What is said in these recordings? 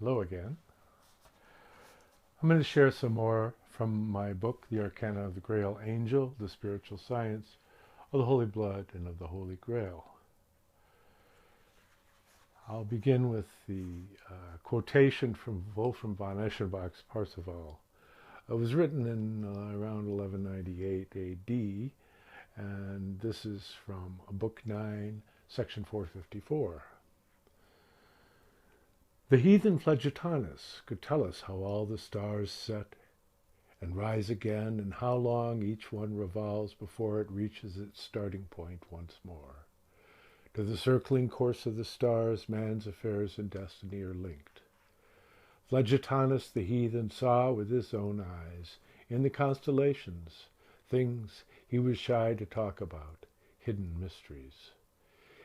Hello again. I'm going to share some more from my book, The Arcana of the Grail Angel, the Spiritual Science of the Holy Blood and of the Holy Grail. I'll begin with the quotation from Wolfram von Eschenbach's Parzival. It was written in around 1198 AD, and this is from Book 9, Section 454. The heathen Phlegetonus could tell us how all the stars set and rise again, and how long each one revolves before it reaches its starting point once more. To the circling course of the stars, man's affairs and destiny are linked. Phlegetonus the heathen saw with his own eyes, in the constellations, things he was shy to talk about, hidden mysteries.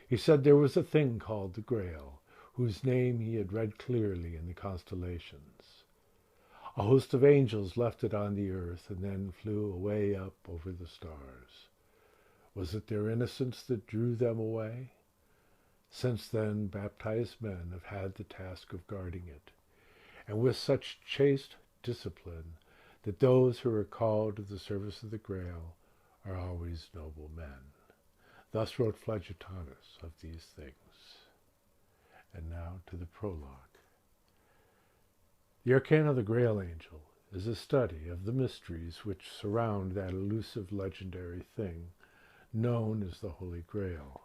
He said there was a thing called the Grail, whose name he had read clearly in the constellations. A host of angels left it on the earth and then flew away up over the stars. Was it their innocence that drew them away? Since then, baptized men have had the task of guarding it, and with such chaste discipline that those who are called to the service of the Grail are always noble men. Thus wrote Phlegetonus of these things. And now to the prologue. The Arcana of the Grail Angel is a study of the mysteries which surround that elusive legendary thing known as the Holy Grail,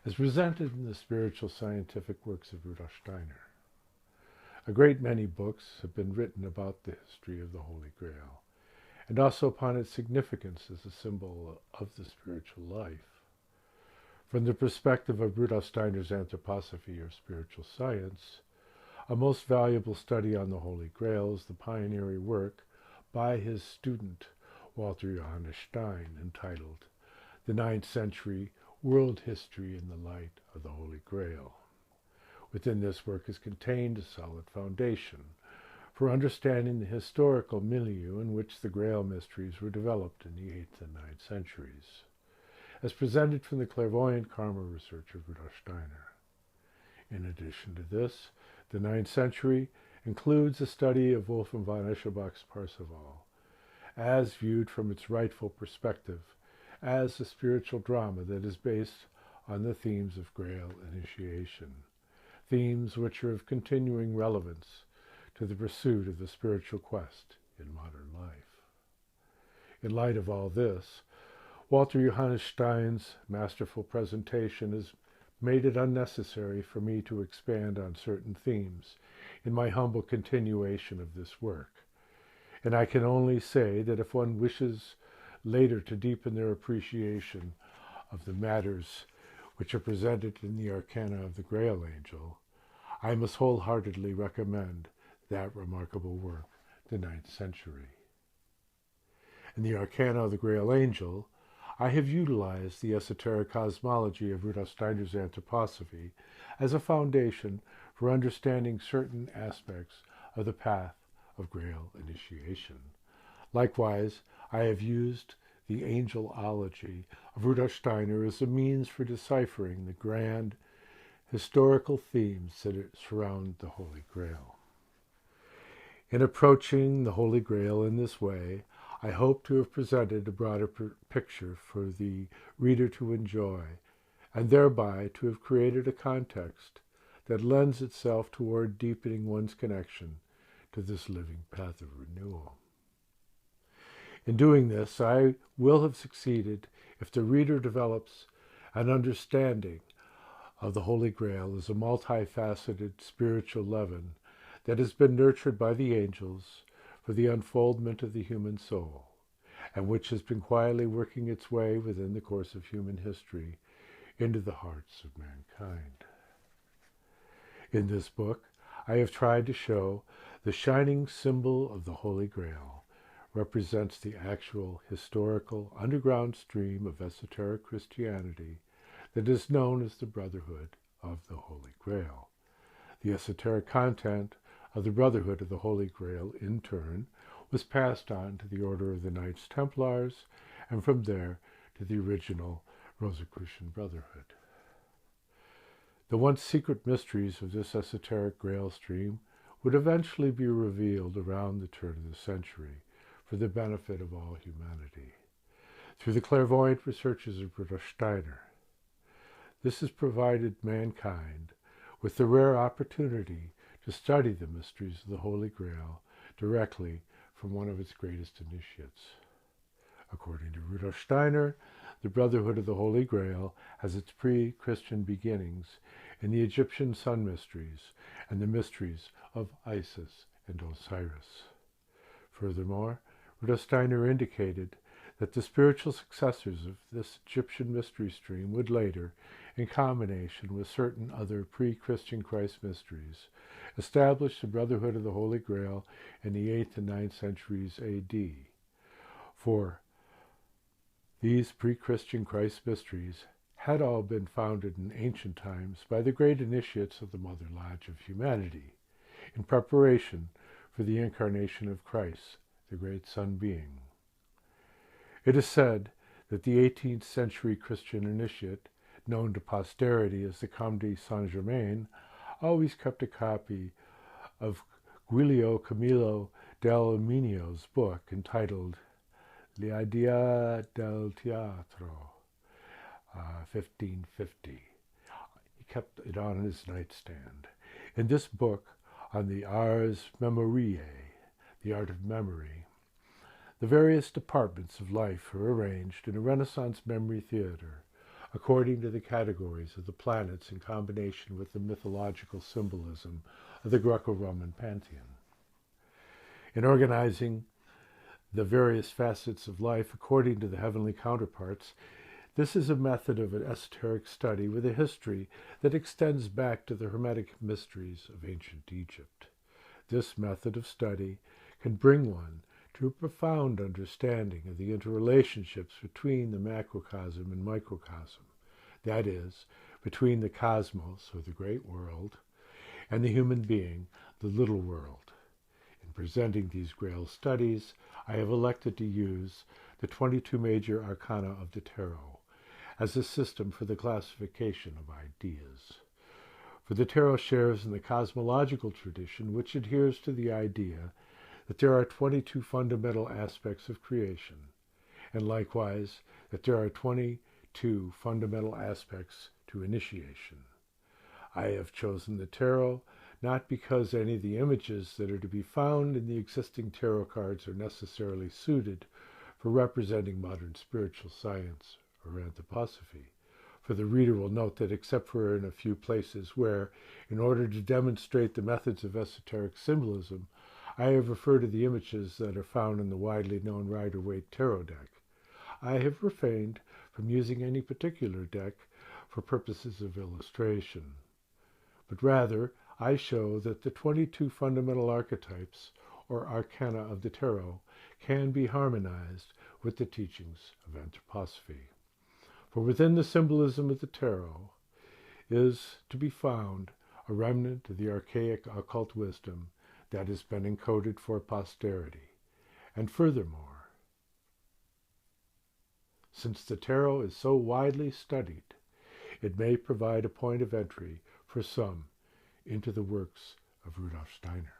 as presented in the spiritual scientific works of Rudolf Steiner. A great many books have been written about the history of the Holy Grail, and also upon its significance as a symbol of the spiritual life. From the perspective of Rudolf Steiner's anthroposophy or spiritual science, a most valuable study on the Holy Grail is the pioneering work by his student Walter Johannes Stein entitled The 9th Century World History in the Light of the Holy Grail. Within this work is contained a solid foundation for understanding the historical milieu in which the Grail mysteries were developed in the 8th and 9th centuries, as presented from the clairvoyant karma research of Rudolf Steiner. In addition to this, the 9th century includes a study of Wolfram von Eschenbach's Parzival, as viewed from its rightful perspective as a spiritual drama that is based on the themes of Grail initiation, themes which are of continuing relevance to the pursuit of the spiritual quest in modern life. In light of all this, Walter Johannes Stein's masterful presentation has made it unnecessary for me to expand on certain themes in my humble continuation of this work, and I can only say that if one wishes later to deepen their appreciation of the matters which are presented in the Arcana of the Grail Angel, I must wholeheartedly recommend that remarkable work, the 9th Century. In the Arcana of the Grail Angel, I have utilized the esoteric cosmology of Rudolf Steiner's anthroposophy as a foundation for understanding certain aspects of the path of Grail initiation. Likewise, I have used the angelology of Rudolf Steiner as a means for deciphering the grand historical themes that surround the Holy Grail. In approaching the Holy Grail in this way, I hope to have presented a broader picture for the reader to enjoy, and thereby to have created a context that lends itself toward deepening one's connection to this living path of renewal. In doing this, I will have succeeded if the reader develops an understanding of the Holy Grail as a multifaceted spiritual leaven that has been nurtured by the angels for the unfoldment of the human soul, and which has been quietly working its way within the course of human history into the hearts of mankind. In this book, I have tried to show the shining symbol of the Holy Grail represents the actual historical underground stream of esoteric Christianity that is known as the Brotherhood of the Holy Grail. The esoteric content of the Brotherhood of the Holy Grail, in turn, was passed on to the Order of the Knights Templars, and from there to the original Rosicrucian Brotherhood. The once secret mysteries of this esoteric Grail stream would eventually be revealed around the turn of the century for the benefit of all humanity, through the clairvoyant researches of Rudolf Steiner. This has provided mankind with the rare opportunity to study the mysteries of the Holy Grail directly from one of its greatest initiates. According to Rudolf Steiner, the Brotherhood of the Holy Grail has its pre-Christian beginnings in the Egyptian sun mysteries and the mysteries of Isis and Osiris. Furthermore, Rudolf Steiner indicated that the spiritual successors of this Egyptian mystery stream would later, in combination with certain other pre-Christian Christ mysteries, establish the Brotherhood of the Holy Grail in the 8th and 9th centuries A.D. For these pre-Christian Christ mysteries had all been founded in ancient times by the great initiates of the Mother Lodge of humanity, in preparation for the incarnation of Christ, the great Sun Being. It is said that the 18th century Christian initiate, known to posterity as the Comte de Saint-Germain, always kept a copy of Giulio Camillo del Minio's book entitled L'Idea del Teatro, 1550. He kept it on his nightstand. In this book, on the Ars Memoriae, the art of memory, the various departments of life are arranged in a Renaissance memory theater, according to the categories of the planets in combination with the mythological symbolism of the Greco-Roman pantheon. In organizing the various facets of life according to the heavenly counterparts, this is a method of an esoteric study with a history that extends back to the Hermetic mysteries of ancient Egypt. This method of study can bring one to a profound understanding of the interrelationships between the macrocosm and microcosm, that is, between the cosmos, or the great world, and the human being, the little world. In presenting these Grail studies, I have elected to use the 22 major arcana of the tarot as a system for the classification of ideas. For the tarot shares in the cosmological tradition, which adheres to the idea that there are 22 fundamental aspects of creation, and likewise that there are 22 fundamental aspects to initiation. I have chosen the tarot not because any of the images that are to be found in the existing tarot cards are necessarily suited for representing modern spiritual science or anthroposophy, for the reader will note that except for in a few places where, in order to demonstrate the methods of esoteric symbolism, I have referred to the images that are found in the widely known Rider-Waite Tarot deck, I have refrained from using any particular deck for purposes of illustration. But rather, I show that the 22 fundamental archetypes, or arcana of the tarot, can be harmonized with the teachings of anthroposophy. For within the symbolism of the tarot is to be found a remnant of the archaic occult wisdom that has been encoded for posterity. And furthermore, since the tarot is so widely studied, it may provide a point of entry for some into the works of Rudolf Steiner.